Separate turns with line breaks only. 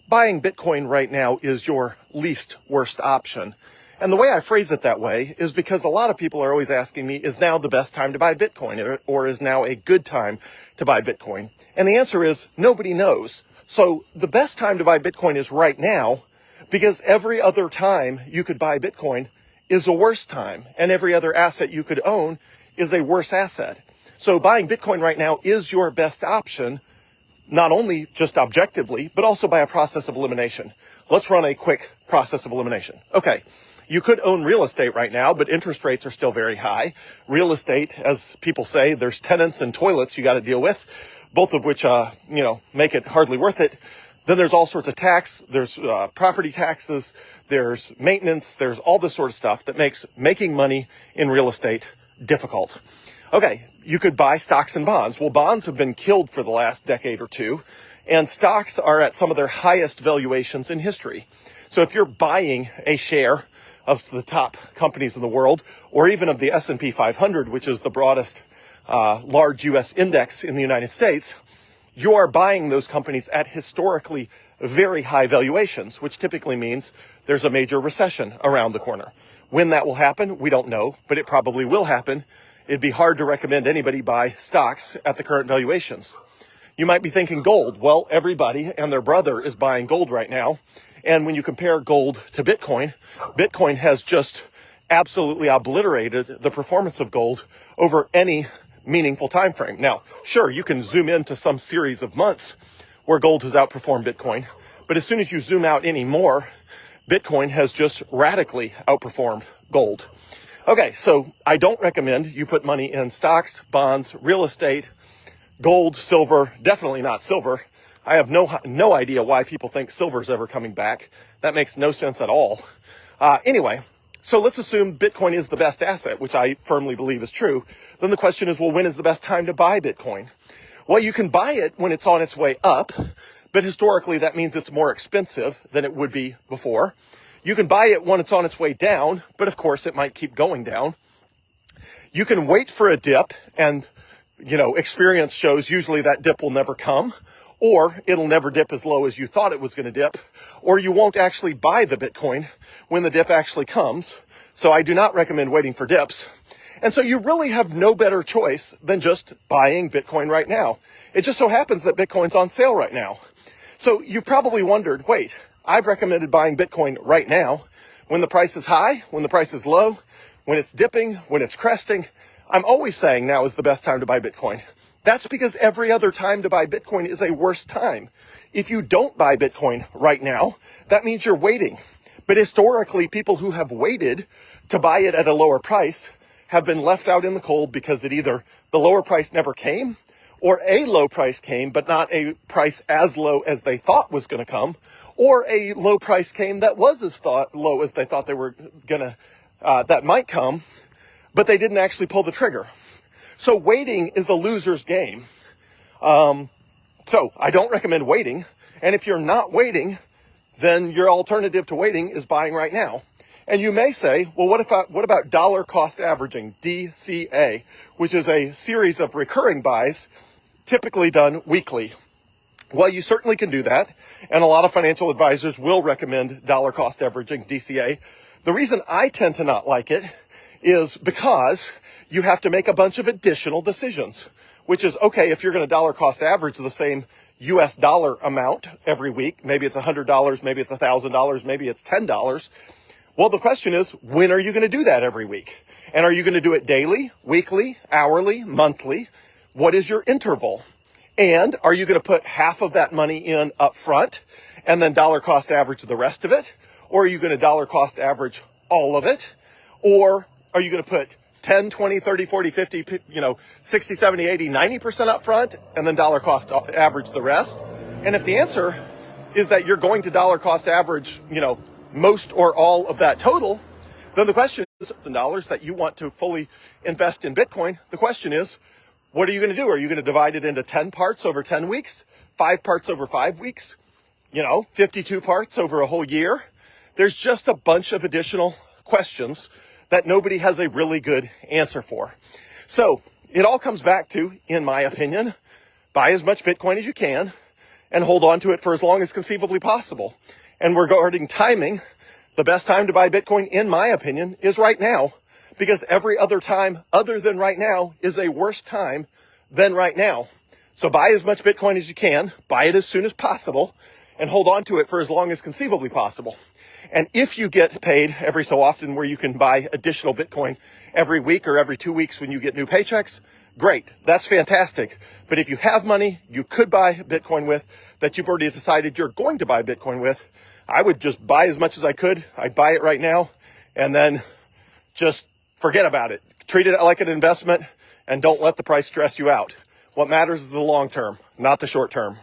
buying Bitcoin right now is your least worst option. And the way I phrase it that way is because a lot of people are always asking me, is now the best time to buy Bitcoin, or is now a good time to buy Bitcoin? And the answer is nobody knows. So the best time to buy Bitcoin is right now, because every other time you could buy Bitcoin is a worse time, and every other asset you could own is a worse asset. So buying Bitcoin right now is your best option, not only just objectively, but also by a process of elimination. Let's run a quick process of elimination. Okay. You could own real estate right now, but interest rates are still very high. Real estate, as people say, there's tenants and toilets you got to deal with, both of which, make it hardly worth it. Then there's all sorts of tax. There's property taxes. There's maintenance. There's all this sort of stuff that makes making money in real estate difficult. Okay, you could buy stocks and bonds. Well, bonds have been killed for the last decade or two, and stocks are at some of their highest valuations in history. So if you're buying a share of the top companies in the world, or even of the S&P 500, which is the broadest large U.S. index in the United States, you are buying those companies at historically very high valuations, which typically means there's a major recession around the corner. When that will happen, we don't know, but it probably will happen. It'd be hard to recommend anybody buy stocks at the current valuations. You might be thinking gold. Well, everybody and their brother is buying gold right now. And when you compare gold to Bitcoin, Bitcoin has just absolutely obliterated the performance of gold over any meaningful time frame. Now, sure, you can zoom into some series of months where gold has outperformed Bitcoin, but as soon as you zoom out any more, Bitcoin has just radically outperformed gold. Okay, so I don't recommend you put money in stocks, bonds, real estate, gold, silver, definitely not silver. I have no idea why people think silver's ever coming back. That makes no sense at all. Anyway, so let's assume Bitcoin is the best asset, which I firmly believe is true. Then the question is, well, when is the best time to buy Bitcoin? Well, you can buy it when it's on its way up, but historically that means it's more expensive than it would be before. You can buy it when it's on its way down, but of course it might keep going down. You can wait for a dip, and experience shows usually that dip will never come. Or it'll never dip as low as you thought it was going to dip, or you won't actually buy the Bitcoin when the dip actually comes. So I do not recommend waiting for dips. And so you really have no better choice than just buying Bitcoin right now. It just so happens that Bitcoin's on sale right now. So you've probably wondered, wait, I've recommended buying Bitcoin right now when the price is high, when the price is low, when it's dipping, when it's cresting. I'm always saying now is the best time to buy Bitcoin. That's because every other time to buy Bitcoin is a worse time. If you don't buy Bitcoin right now, that means you're waiting. But historically, people who have waited to buy it at a lower price have been left out in the cold because either the lower price never came, or a low price came, but not a price as low as they thought was going to come, or a low price came that was as low as they thought they were that might come, but they didn't actually pull the trigger. So waiting is a loser's game. So I don't recommend waiting. And if you're not waiting, then your alternative to waiting is buying right now. And you may say, well, what about dollar cost averaging, DCA, which is a series of recurring buys typically done weekly? Well, you certainly can do that. And a lot of financial advisors will recommend dollar cost averaging, DCA. The reason I tend to not like it is because you have to make a bunch of additional decisions, which is, okay, if you're going to dollar cost average the same US dollar amount every week, maybe it's $100, maybe it's $1,000, maybe it's $10. Well, the question is, when are you going to do that every week? And are you going to do it daily, weekly, hourly, monthly? What is your interval? And are you going to put half of that money in up front and then dollar cost average the rest of it? Or are you going to dollar cost average all of it? Or are you going to put 10, 20, 30, 40, 50, 60, 70, 80, 90% up front and then dollar cost average the rest? And if the answer is that you're going to dollar cost average, most or all of that total, then the question is $1,000 that you want to fully invest in Bitcoin. The question is, what are you going to do? Are you going to divide it into 10 parts over 10 weeks, 5 parts over 5 weeks, 52 parts over a whole year? There's just a bunch of additional questions that nobody has a really good answer for. So it all comes back to, in my opinion, buy as much Bitcoin as you can and hold on to it for as long as conceivably possible. And regarding timing, the best time to buy Bitcoin, in my opinion, is right now, because every other time other than right now is a worse time than right now. So buy as much Bitcoin as you can, buy it as soon as possible, and hold on to it for as long as conceivably possible. And if you get paid every so often where you can buy additional Bitcoin every week or every 2 weeks when you get new paychecks, great. That's fantastic. But if you have money you could buy Bitcoin with, that you've already decided you're going to buy Bitcoin with, I would just buy as much as I could. I'd buy it right now and then just forget about it. Treat it like an investment and don't let the price stress you out. What matters is the long term, not the short term.